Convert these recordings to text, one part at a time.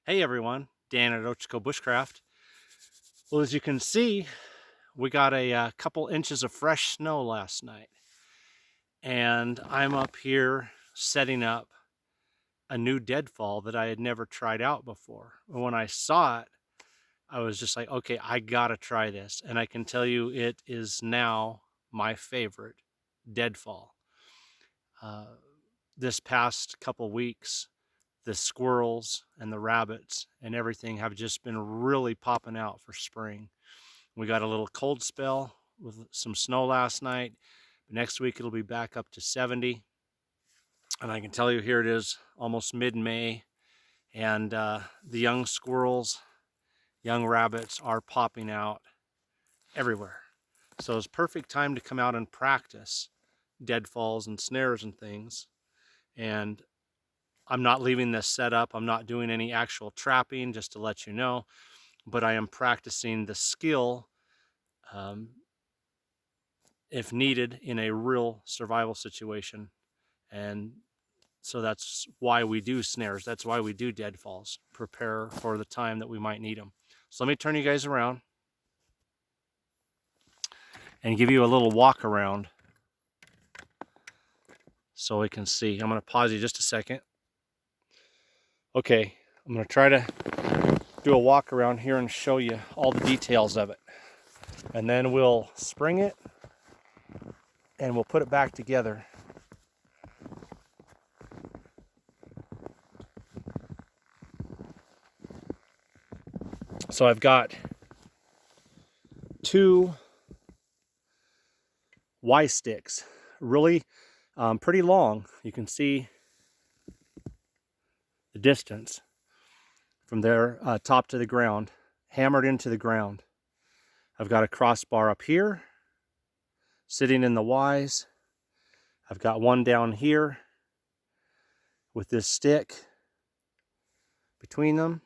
Hey everyone, Dan at Ochiko Bushcraft. Well, as you can see, we got a couple inches of fresh snow last night, and I'm up here setting up a new deadfall that I had never tried out before. And when I saw it, I was just like, okay, I gotta try this. And I can tell you it is now my favorite deadfall. Uh, this past couple weeks, the squirrels and the rabbits and everything have just been really popping out for spring. We got a little cold spell with some snow last night. Next week it'll be back up to 70. And I can tell you, here it is almost mid-May, and the young squirrels, young rabbits are popping out everywhere. So it's perfect time to come out and practice deadfalls and snares and things. And I'm not leaving this set up. I'm not doing any actual trapping, just to let you know, but I am practicing the skill if needed in a real survival situation. And so that's why we do snares. That's why we do deadfalls. Prepare for the time that we might need them. So let me turn you guys around and give you a little walk around so we can see. I'm going to pause you just a second. Okay, I'm going to try to do a walk around here and show you all the details of it. And then we'll spring it and we'll put it back together. So I've got two Y sticks, really pretty long. You can see the distance from their top to the ground, hammered into the ground. I've got a crossbar up here, sitting in the Ys. I've got one down here with this stick between them.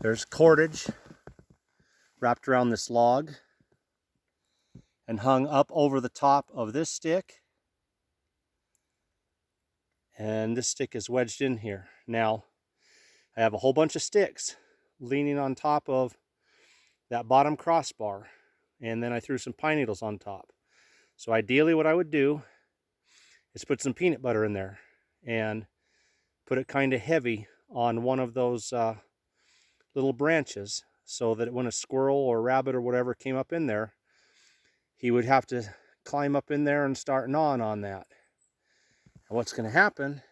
There's cordage wrapped around this log and hung up over the top of this stick. And this stick is wedged in here. Now, I have a whole bunch of sticks leaning on top of that bottom crossbar, and then I threw some pine needles on top. So ideally what I would do is put some peanut butter in there and put it kind of heavy on one of those little branches, so that when a squirrel or rabbit or whatever came up in there, he would have to climb up in there and start gnawing on that. And what's going to happen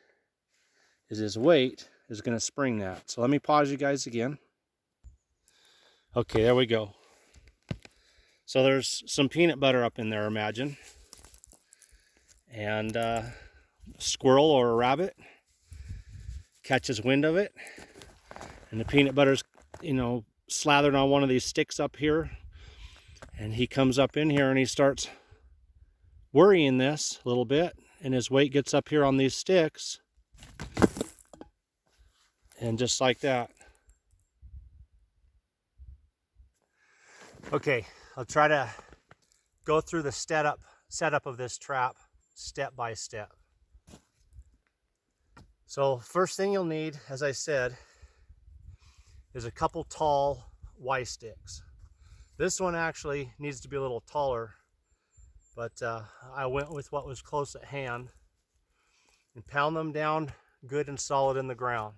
is his weight is going to spring that. So let me pause you guys again. Okay, there we go. So there's some peanut butter up in there, imagine. And a squirrel or a rabbit catches wind of it, and the peanut butter's, slathered on one of these sticks up here, and he comes up in here and he starts worrying this a little bit, and his weight gets up here on these sticks, and just like that. Okay, I'll try to go through the setup of this trap step by step. So first thing you'll need, as I said, is a couple tall Y sticks. This one actually needs to be a little taller, but I went with what was close at hand, and pound them down good and solid in the ground.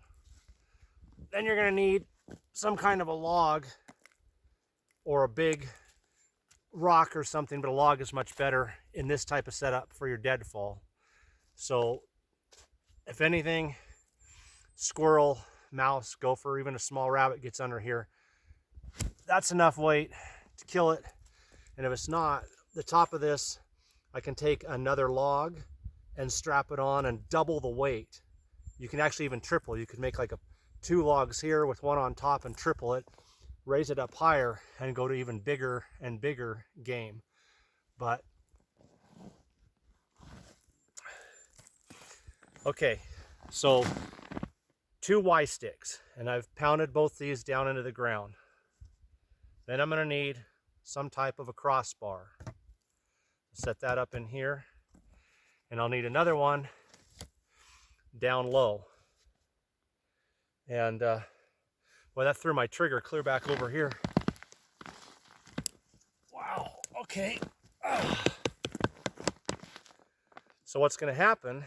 Then you're going to need some kind of a log or a big rock or something, but a log is much better in this type of setup for your deadfall. So if anything, squirrel, mouse, gopher, even a small rabbit gets under here, that's enough weight to kill it. And if it's not, the top of this, I can take another log and strap it on and double the weight. You can actually even triple. You could make like two logs here with one on top and triple it, raise it up higher, and go to even bigger and bigger game. But okay, so two Y sticks, and I've pounded both these down into the ground. Then I'm going to need some type of a crossbar. Set that up in here, And I'll need another one down low. And well, that threw my trigger clear back over here. Wow, okay. So what's going to happen,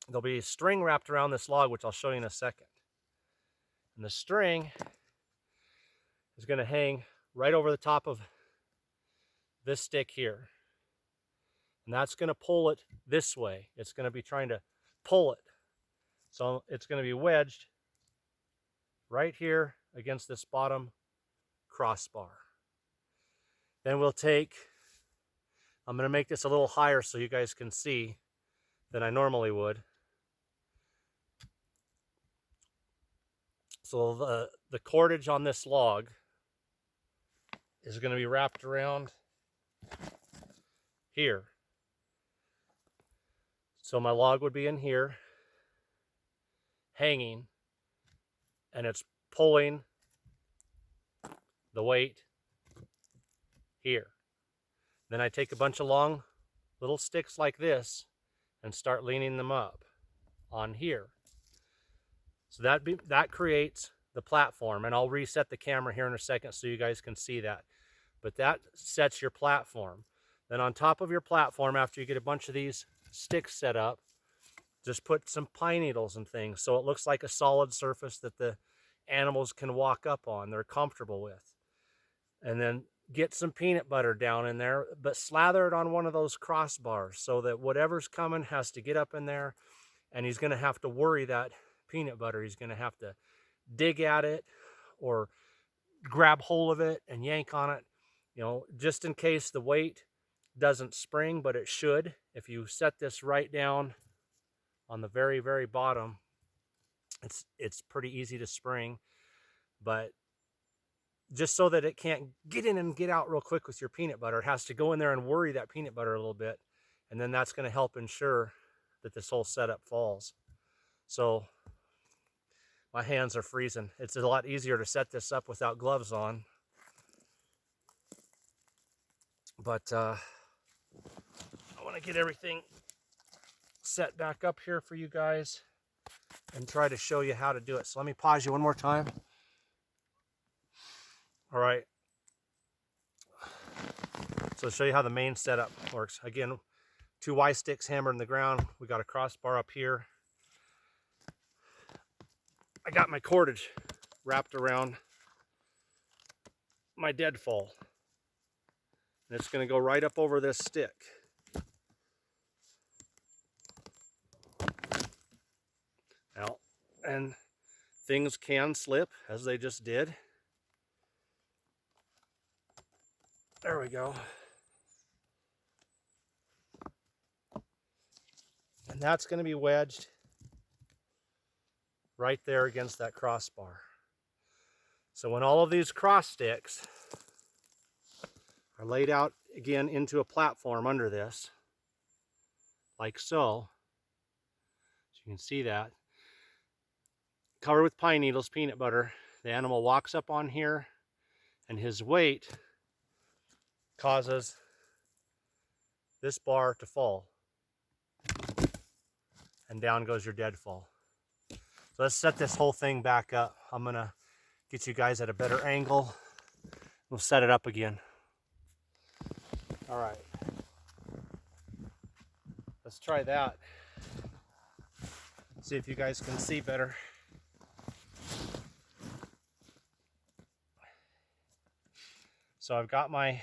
there'll be a string wrapped around this log, which I'll show you in a second. And the string is going to hang right over the top of this stick here. And that's going to pull it this way. It's going to be trying to pull it. So it's going to be wedged right here against this bottom crossbar. Then we'll take, I'm going to make this a little higher so you guys can see than I normally would. So the cordage on this log is going to be wrapped around here. So my log would be in here, hanging, and it's pulling the weight here. Then I take a bunch of long little sticks like this and start leaning them up on here. So that creates the platform, and I'll reset the camera here in a second so you guys can see that. But that sets your platform. Then on top of your platform, after you get a bunch of these sticks set up, just put some pine needles and things so it looks like a solid surface that the animals can walk up on, they're comfortable with. And then get some peanut butter down in there, but slather it on one of those crossbars so that whatever's coming has to get up in there, and he's going to have to worry that peanut butter. He's going to have to dig at it or grab hold of it and yank on it, you know, just in case the weight doesn't spring, but it should. If you set this right down on the very, very bottom, it's pretty easy to spring, but just so that it can't get in and get out real quick with your peanut butter, it has to go in there and worry that peanut butter a little bit, and then that's going to help ensure that this whole setup falls. So my hands are freezing. It's a lot easier to set this up without gloves on. But I want to get everything set back up here for you guys and try to show you how to do it. So let me pause you one more time. All right. So to show you how the main setup works. Again, 2 Y sticks hammered in the ground. We got a crossbar up here. I got my cordage wrapped around my deadfall. And it's going to go right up over this stick. Now, and things can slip, as they just did. There we go. And that's going to be wedged right there against that crossbar. So when all of these cross sticks are laid out again into a platform under this, like so you can see that, covered with pine needles, peanut butter, the animal walks up on here, and his weight causes this bar to fall, and down goes your deadfall. So let's set this whole thing back up. I'm gonna get you guys at a better angle. We'll set it up again. All right, let's try that. See if you guys can see better. So I've got my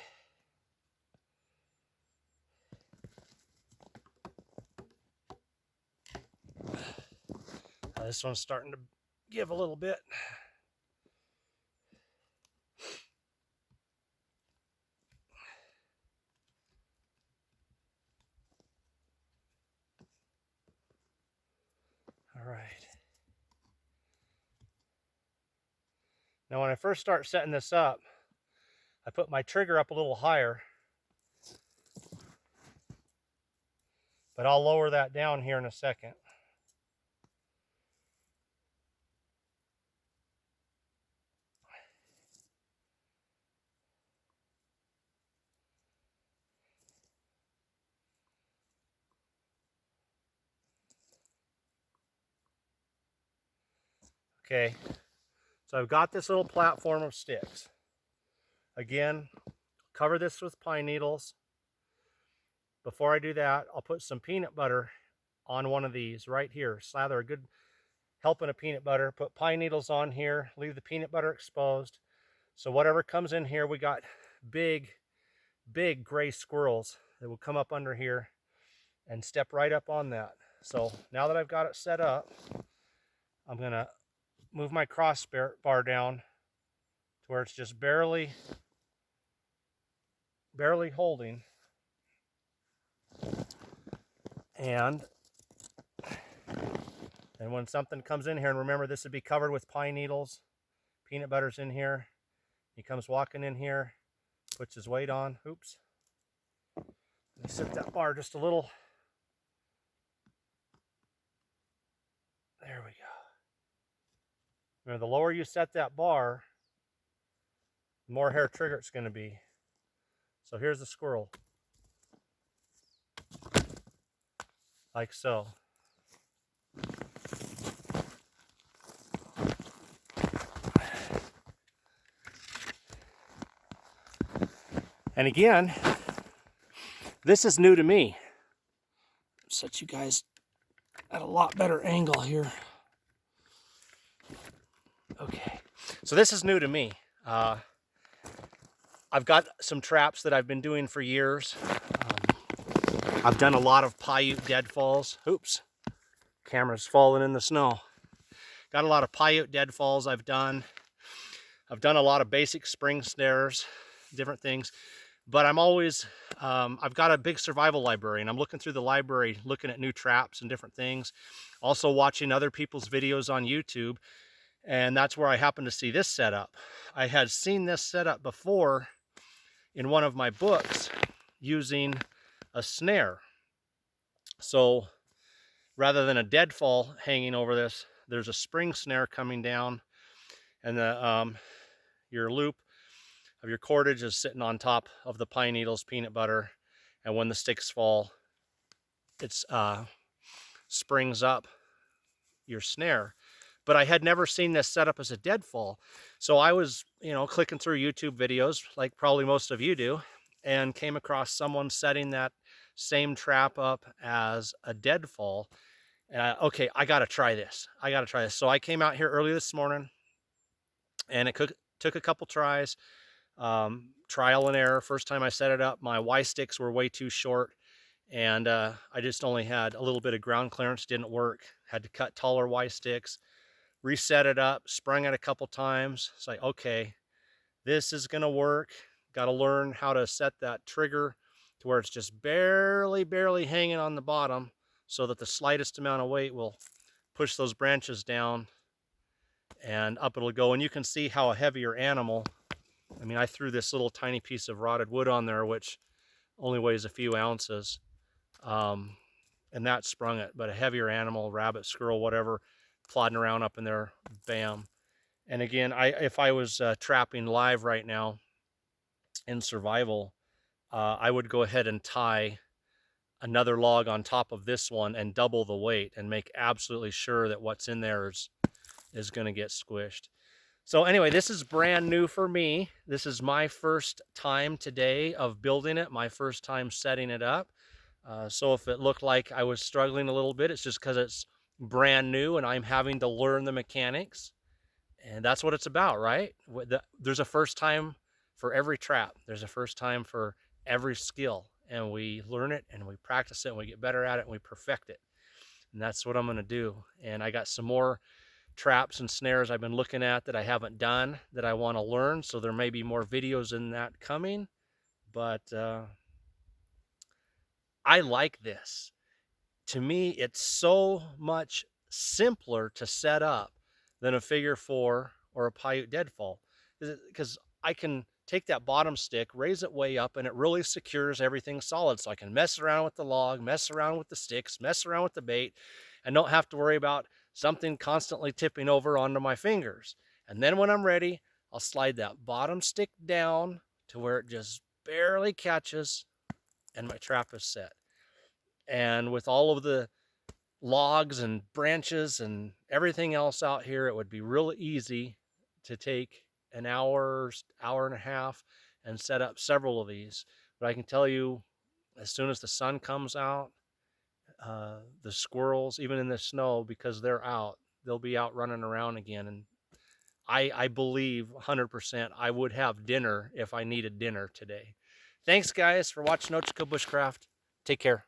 this one's starting to give a little bit. All right. Now when I first start setting this up, I put my trigger up a little higher, but I'll lower that down here in a second. Okay, so I've got this little platform of sticks. Again, cover this with pine needles. Before I do that, I'll put some peanut butter on one of these right here. Slather a good helping of peanut butter, put pine needles on here, leave the peanut butter exposed. So whatever comes in here, we got big gray squirrels that will come up under here and step right up on that. So now that I've got it set up, I'm gonna move my crossbar down to where it's just barely holding. And when something comes in here, and remember this would be covered with pine needles, peanut butter's in here. He comes walking in here, puts his weight on. Oops. Let me set that bar just a little. There we go. Remember, the lower you set that bar, the more hair trigger it's going to be. So here's the squirrel. Like so. And again, this is new to me. Set you guys at a lot better angle here. Okay, so this is new to me. I've got some traps that I've been doing for years. I've done a lot of Paiute deadfalls. Oops, camera's falling in the snow. Got a lot of Paiute deadfalls I've done. I've done a lot of basic spring snares, different things. But I'm always, I've got a big survival library, and I'm looking through the library, looking at new traps and different things. Also watching other people's videos on YouTube, and that's where I happened to see this setup. I had seen this setup before in one of my books using a snare. So rather than a deadfall hanging over this, there's a spring snare coming down, and your loop of your cordage is sitting on top of the pine needles, peanut butter, and when the sticks fall, it's springs up your snare. But I had never seen this set up as a deadfall, so I was, clicking through YouTube videos like probably most of you do, and came across someone setting that same trap up as a deadfall. And okay, I gotta try this. So I came out here early this morning, and it took a couple tries. Trial and error. First time I set it up, my Y sticks were way too short, and I just only had a little bit of ground clearance. Didn't work. Had to cut taller Y sticks, reset it up, sprung it a couple times. It's like, okay, this is gonna work. Got to learn how to set that trigger to where it's just barely hanging on the bottom, so that the slightest amount of weight will push those branches down, and up it'll go. And you can see how a heavier animal, I mean, I threw this little tiny piece of rotted wood on there, which only weighs a few ounces, and that sprung it. But a heavier animal, rabbit, squirrel, whatever, plodding around up in there, bam. And again, if I was trapping live right now in survival, I would go ahead and tie another log on top of this one and double the weight and make absolutely sure that what's in there is going to get squished. So anyway, this is brand new for me. This is my first time today of building it, my first time setting it up. So if it looked like I was struggling a little bit, it's just because it's brand new and I'm having to learn the mechanics. And that's what it's about, right? There's a first time for every trap. There's a first time for every skill. And we learn it and we practice it and we get better at it and we perfect it. And that's what I'm going to do. And I got some more traps and snares I've been looking at that I haven't done that I want to learn, so there may be more videos in that coming. But I like this. To me, it's so much simpler to set up than a figure 4 or a Paiute deadfall, because I can take that bottom stick, raise it way up, and it really secures everything solid. So I can mess around with the log, mess around with the sticks, mess around with the bait, and don't have to worry about something constantly tipping over onto my fingers. And then when I'm ready, I'll slide that bottom stick down to where it just barely catches, and my trap is set. And with all of the logs and branches and everything else out here, it would be really easy to take an hour, hour and a half and set up several of these. But I can tell you, as soon as the sun comes out, the squirrels, even in the snow, because they're out, they'll be out running around again. And I believe 100% I would have dinner if I needed dinner today. Thanks, guys, for watching Ochoco Bushcraft. Take care.